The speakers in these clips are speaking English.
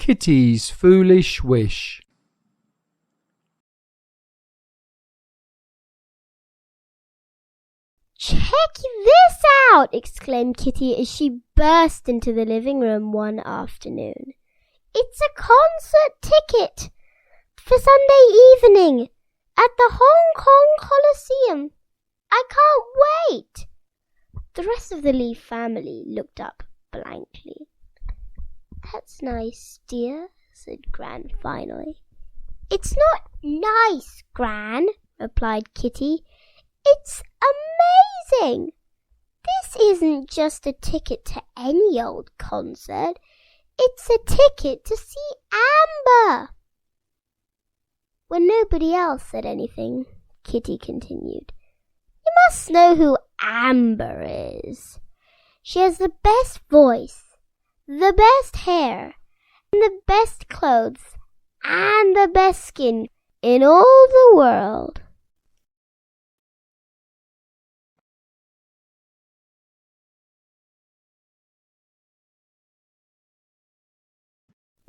Kitty's Foolish Wish. "Check this out!" exclaimed Kitty as she burst into the living room one afternoon. "It's a concert ticket for Sunday evening at the Hong Kong Coliseum. I can't wait!" The rest of the Leaf family looked up blankly. "That's nice, dear," said Gran finally. "It's not nice, Gran," replied Kitty. "It's amazing. This isn't just a ticket to any old concert. It's a ticket to see Amber." When nobody else said anything, Kitty continued, "You must know who Amber is. She has the best voice, the best hair, and the best clothes, and the best skin in all the world."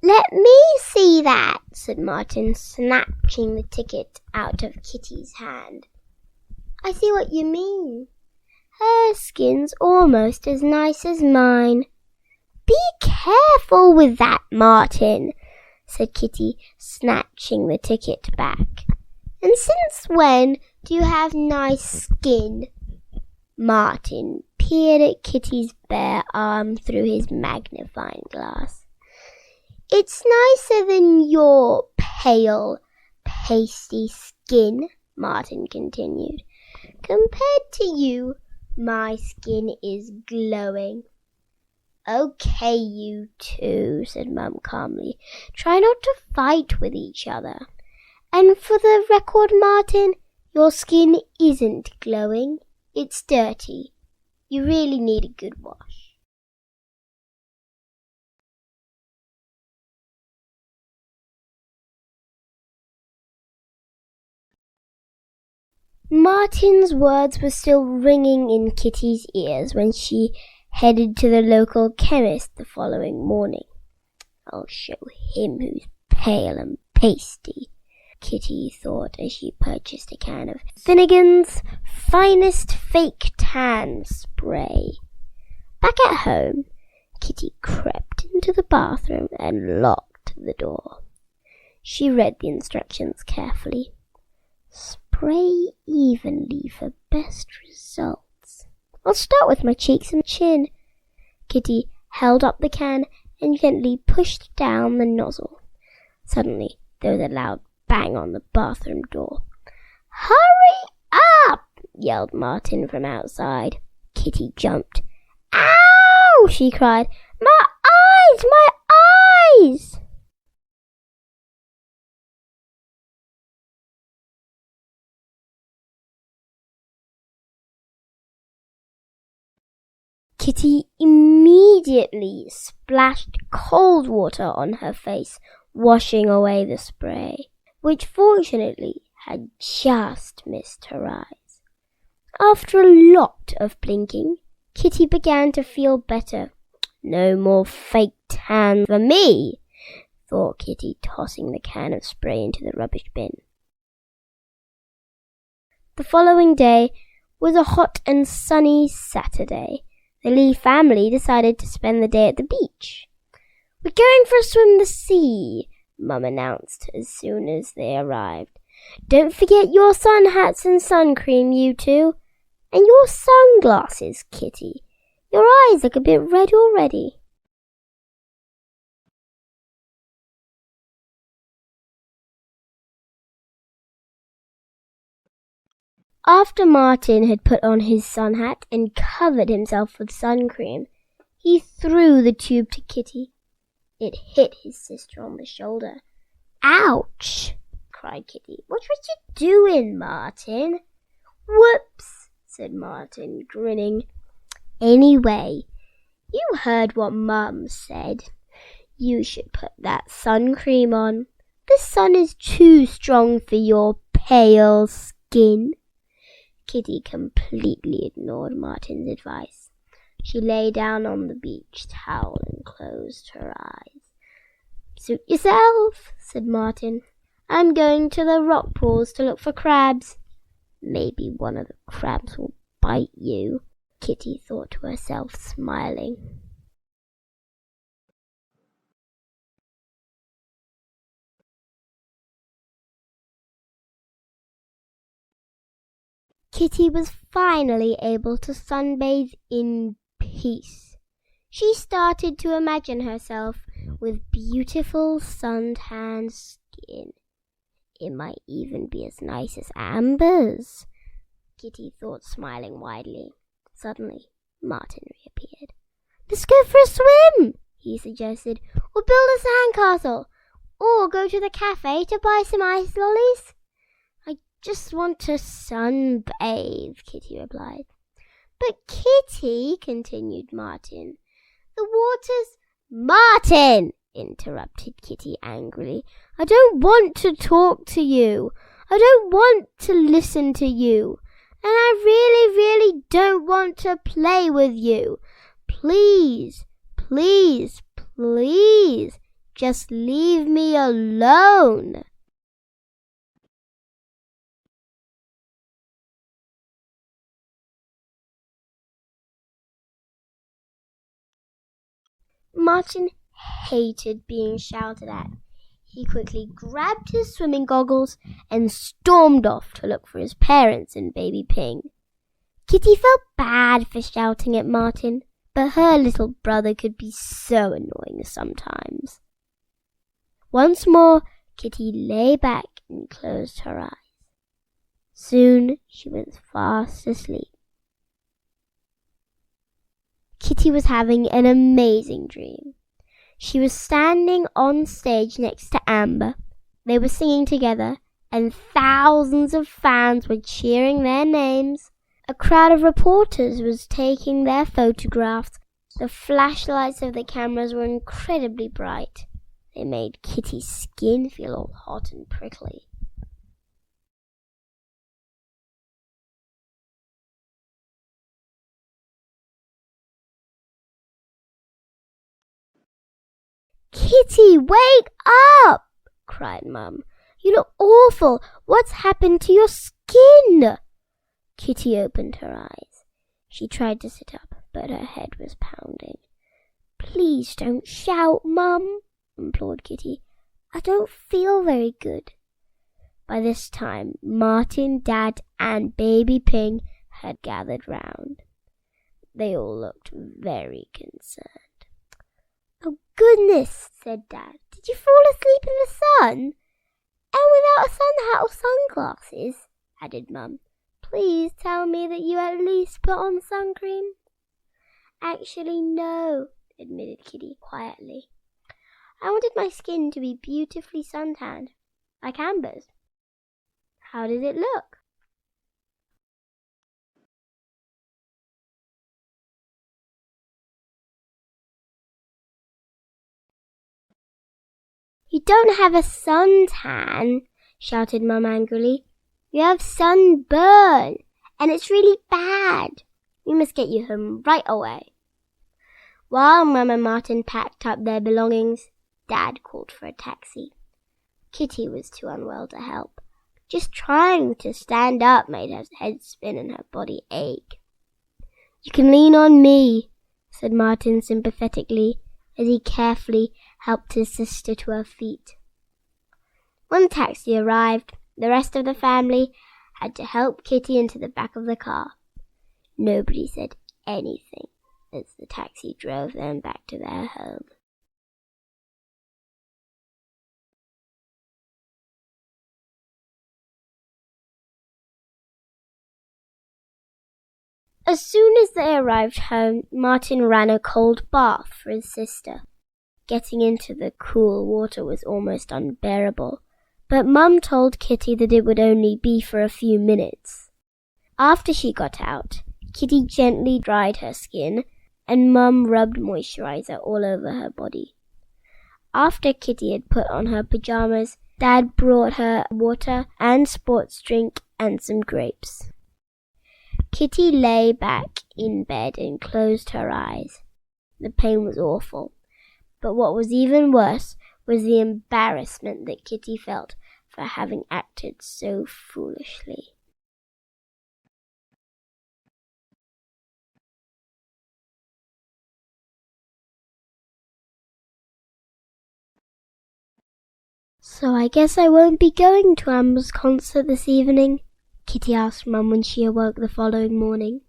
"Let me see that," said Martin, snatching the ticket out of Kitty's hand. "I see what you mean. Her skin's almost as nice as mine." "Be careful with that, Martin," said Kitty, snatching the ticket back. "And since when do you have nice skin?" Martin peered at Kitty's bare arm through his magnifying glass. "It's nicer than your pale, pasty skin," Martin continued. "Compared to you, my skin is glowing." "Okay, you two," said Mum calmly. "Try not to fight with each other. And for the record, Martin, your skin isn't glowing. It's dirty. You really need a good wash." Martin's words were still ringing in Kitty's ears when she headed to the local chemist the following morning. "I'll show him who's pale and pasty," Kitty thought as she purchased a can of Finnegan's Finest Fake Tan Spray. Back at home, Kitty crept into the bathroom and locked the door. She read the instructions carefully. "Spray evenly for best results. I'll start with my cheeks and chin." Kitty held up the can and gently pushed down the nozzle. Suddenly, there was a loud bang on the bathroom door. "Hurry up!" yelled Martin from outside. Kitty jumped. "Ow!" she cried. "My eyes! My eyes!" Kitty immediately splashed cold water on her face, washing away the spray, which fortunately had just missed her eyes. After a lot of blinking, Kitty began to feel better. "No more fake tan for me," thought Kitty, tossing the can of spray into the rubbish bin. The following day was a hot and sunny Saturday. The Lee family decided to spend the day at the beach. "We're going for a swim in the sea," Mum announced as soon as they arrived. "Don't forget your sun hats and sun cream, you two. And your sunglasses, Kitty. Your eyes look a bit red already." After Martin had put on his sun hat and covered himself with sun cream, he threw the tube to Kitty. It hit his sister on the shoulder. "Ouch!" cried Kitty. "What was you doing, Martin?" "Whoops," said Martin, grinning. "Anyway, you heard what Mum said. You should put that sun cream on. The sun is too strong for your pale skin." Kitty completely ignored Martin's advice. She lay down on the beach towel and closed her eyes. Suit yourself, said Martin. I'm going to the rock pools to look for crabs. Maybe one of the crabs will bite you, Kitty thought to herself, smiling. Kitty was finally able to sunbathe in peace. She started to imagine herself with beautiful suntanned skin. It might even be as nice as Amber's, Kitty thought, smiling widely. Suddenly, Martin reappeared. Let's go for a swim, he suggested, or build a sandcastle, or go to the cafe to buy some ice lollies. I just want to sunbathe, Kitty replied. But Kitty, continued Martin, the water's... Martin! Interrupted Kitty angrily. I don't want to talk to you. I don't want to listen to you. And I really, really don't want to play with you. Please, please, please, just leave me alone. Martin hated being shouted at. He quickly grabbed his swimming goggles and stormed off to look for his parents and baby Ping. Kitty felt bad for shouting at Martin, but her little brother could be so annoying sometimes. Once more, Kitty lay back and closed her eyes. Soon she was fast asleep. Kitty was having an amazing dream. She was standing on stage next to Amber. They were singing together, and thousands of fans were cheering their names. A crowd of reporters was taking their photographs. The flashlights of the cameras were incredibly bright. They made Kitty's skin feel all hot and prickly. Kitty, wake up! Cried Mum. You look awful. What's happened to your skin? Kitty opened her eyes. She tried to sit up, but her head was pounding. Please don't shout, Mum, implored Kitty. I don't feel very good. By this time, Martin, Dad, and baby Ping had gathered round. They all looked very concerned. Oh, goodness, said Dad. Did you fall asleep in the sun? And without a sun hat or sunglasses, added Mum. Please tell me that you at least put on sun cream. Actually, no, admitted Kitty quietly. I wanted my skin to be beautifully suntanned, like Amber's. How did it look? You don't have a suntan, shouted Mum angrily. You have sunburn, and it's really bad. We must get you home right away. While Mum and Martin packed up their belongings, Dad called for a taxi. Kitty was too unwell to help. Just trying to stand up made her head spin and her body ache. You can lean on me, said Martin sympathetically, as he carefully helped his sister to her feet. When the taxi arrived, the rest of the family had to help Kitty into the back of the car. Nobody said anything as the taxi drove them back to their home. As soon as they arrived home, Martin ran a cold bath for his sister. Getting into the cool water was almost unbearable, but Mum told Kitty that it would only be for a few minutes. After she got out, Kitty gently dried her skin, and Mum rubbed moisturizer all over her body. After Kitty had put on her pajamas, Dad brought her water and sports drink and some grapes. Kitty lay back in bed and closed her eyes. The pain was awful, but what was even worse was the embarrassment that Kitty felt for having acted so foolishly. "So I guess I won't be going to Amber's concert this evening?" Kitty asked Mum when she awoke the following morning.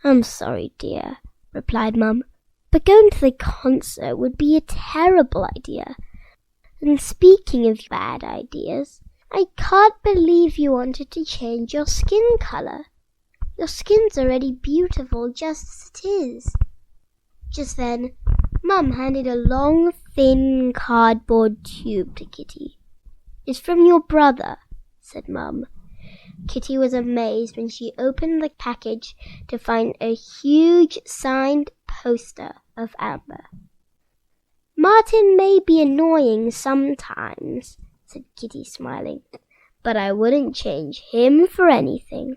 "I'm sorry, dear," replied Mum, "but going to the concert would be a terrible idea. And speaking of bad ideas, I can't believe you wanted to change your skin colour. Your skin's already beautiful just as it is." Just then, Mum handed a long, thin cardboard tube to Kitty. "It's from your brother," said Mum. Kitty was amazed when she opened the package to find a huge signed poster of Amber. "Martin may be annoying sometimes," said Kitty, smiling, "but I wouldn't change him for anything."